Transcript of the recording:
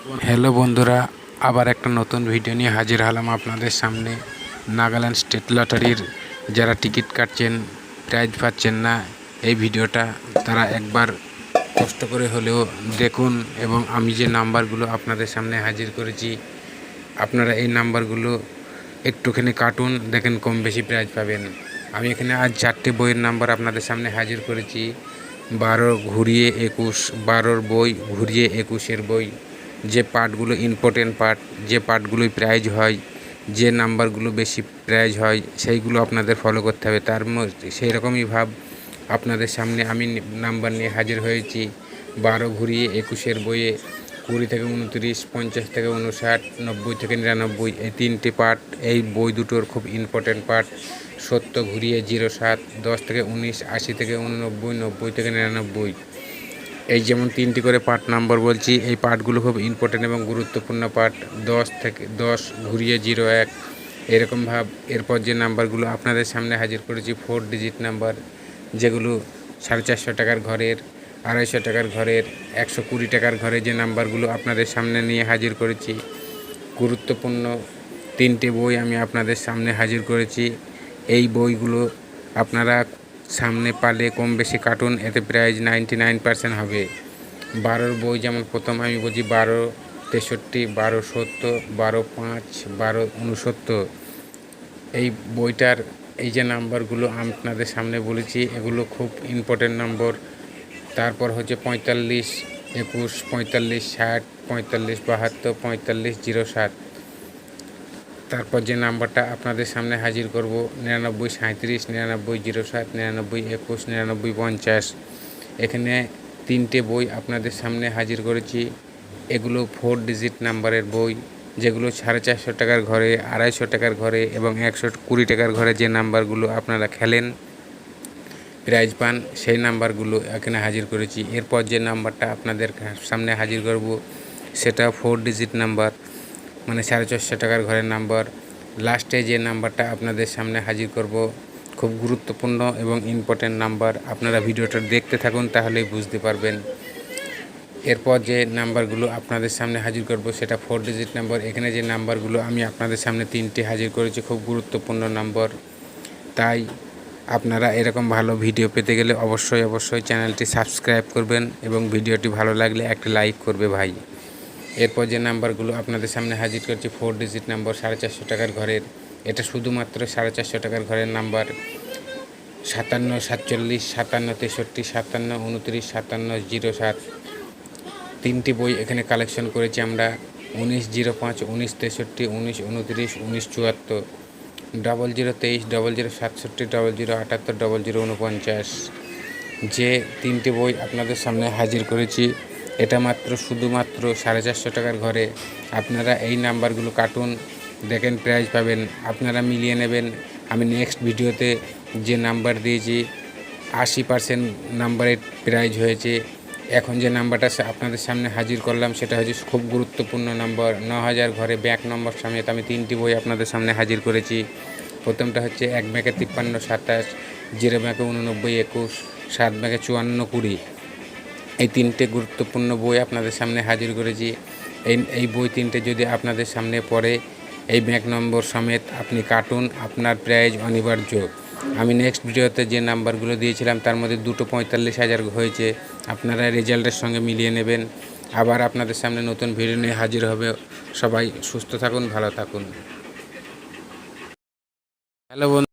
Hello বন্ধুরা, আবার একটা নতুন ভিডিও নিয়ে হাজির হলাম আপনাদের সামনে। নাগাল্যান্ড স্টেট লটারির যারা টিকিট কাটছেন, প্রাইজ পাচ্ছেন না, এই ভিডিওটা তারা একবার কষ্ট করে হলেও দেখুন। এবং আমি যে নাম্বারগুলো আপনাদের সামনে হাজির করেছি, আপনারা এই নাম্বারগুলো একটুখানি কাটুন, দেখেন কম বেশি প্রাইজ পাবেন। আমি এখানে আজ 4টে বইয়ের নাম্বার আপনাদের সামনে হাজির করেছি। 12 ঘুরিয়ে 21, 12 বই ঘুরিয়ে 21-এর বই। যে পার্টগুলো ইম্পর্টেন্ট পার্ট, যে পার্টগুলোই প্রাইজ হয়, যে নাম্বারগুলো বেশি প্রাইজ হয়, সেইগুলো আপনাদের ফলো করতে হবে। তার মধ্যে সেই রকমই ভাব আপনাদের সামনে আমি নাম্বার নিয়ে হাজির হয়েছি। 12 ঘুরিয়ে 21-এর বইয়ে 20 থেকে 29, 50 থেকে 59, 90 থেকে 99, এই 3টে পার্ট। এই বই দুটোর খুব ইম্পর্টেন্ট পার্ট। 70 ঘুরিয়ে 07, 10 থেকে 19, 80 থেকে 89, 90 থেকে 99। এই যেমন 3টি করে পার্ট নাম্বার বলছি, এই পার্টগুলো খুব ইম্পর্টেন্ট এবং গুরুত্বপূর্ণ পার্ট। 10 ঘুরিয়ে 01, এরকম ভাব। এরপর যে নাম্বারগুলো আপনাদের সামনে হাজির করেছি 4 ডিজিট নাম্বার, যেগুলো 450 টাকার ঘরের, 250 টাকার ঘরের, 120 টাকার ঘরে, যে নাম্বারগুলো আপনাদের সামনে নিয়ে হাজির করেছি। গুরুত্বপূর্ণ 3টে বই আমি আপনাদের সামনে হাজির করেছি। এই বইগুলো আপনারা সামনে পালে কম বেশি কাটুন, এতে প্রাইজ 99% হবে। 12 বই যেমন প্রথম আমি বলছি 12 63, 12 70, 12 5, 12 69। এই বইটার এই যে নাম্বারগুলো আপনাদের সামনে বলেছি, এগুলো খুব ইম্পর্টেন্ট নম্বর। তারপর হচ্ছে 45, 21, 45, 60, 45, 72, 45, 07। তারপর যে নাম্বারটা আপনাদের সামনে হাজির করব 99, 37, 99, 07, 99, 21, 99, 50। এখানে 3টে বই আপনাদের সামনে হাজির করেছি। এগুলো 4 ডিজিট নাম্বারের বই, যেগুলো 450 টাকার ঘরে, 250 টাকার ঘরে এবং 120 টাকার ঘরে যে নাম্বারগুলো আপনারা খেলেন, প্রাইজ পান, সেই নাম্বারগুলো এখানে হাজির করেছি। এরপর যে নাম্বারটা আপনাদের সামনে হাজির করব সেটা 4 ডিজিট নাম্বার, মানে 450 টাকার ঘরের নাম্বার। লাস্টে যে নাম্বারটা আপনাদের সামনে হাজির করব খুব গুরুত্বপূর্ণ এবং ইম্পর্টেন্ট নাম্বার। আপনারা ভিডিওটা দেখতে থাকুন, তাহলেই বুঝতে পারবেন। এরপর যে নাম্বারগুলো আপনাদের সামনে হাজির করব সেটা 4 ডিজিট নাম্বার। এখানে যে নাম্বারগুলো আমি আপনাদের সামনে 3টে হাজির করেছি, খুব গুরুত্বপূর্ণ নাম্বার। তাই আপনারা এরকম ভালো ভিডিও পেতে গেলে অবশ্যই চ্যানেলটি সাবস্ক্রাইব করবেন এবং ভিডিওটি ভালো লাগলে একটা লাইক করবে ভাই। এরপর যে নাম্বারগুলো আপনাদের সামনে হাজির করছি 4 ডিজিট নাম্বার, 450 টাকার ঘরের। এটা শুধুমাত্র 450 টাকার ঘরের নাম্বার। 57, 47, 57, 63, 57, 29, 57, 07। 3টি বই এখানে কালেকশন করেছি আমরা। 19, 05, 19, 63, 19, 29, 19, 74, 00, 23, 00, 67, 00, 78, 00, 49। যে 3টে বই আপনাদের সামনে হাজির করেছি, এটা শুধুমাত্র 450 টাকার ঘরে। আপনারা এই নাম্বারগুলো কাটুন, দেখেন প্রাইজ পাবেন, আপনারা মিলিয়ে নেবেন। আমি নেক্সট ভিডিওতে যে নাম্বার দিয়েছি 80% নাম্বারের প্রাইজ হয়েছে। এখন যে নাম্বারটা আপনাদের সামনে হাজির করলাম সেটা হচ্ছে খুব গুরুত্বপূর্ণ নাম্বার। 9000 ঘরে ব্যাক নম্বর সমেত আমি 3টি বই আপনাদের সামনে হাজির করেছি। প্রথমটা হচ্ছে 1 ব্যাগে 53, 27, 0 ব্যাগে 89, 21, 7 ব্যাগে 54, 20। এই 3টে গুরুত্বপূর্ণ বই আপনাদের সামনে হাজির করেছি। এই বই 3টে যদি আপনাদের সামনে পড়ে, এই ব্যাক নম্বর সমেত আপনি কাটুন, আপনার প্রাইজ অনিবার্য। আমি নেক্সট ভিডিওতে যে নাম্বারগুলো দিয়েছিলাম তার মধ্যে 2টো 45,000 হয়েছে, আপনারা রেজাল্টের সঙ্গে মিলিয়ে নেবেন। আবার আপনাদের সামনে নতুন ভিডিও নিয়ে হাজির হবে। সবাই সুস্থ থাকুন, ভালো থাকুন। হ্যালো বন্ধু।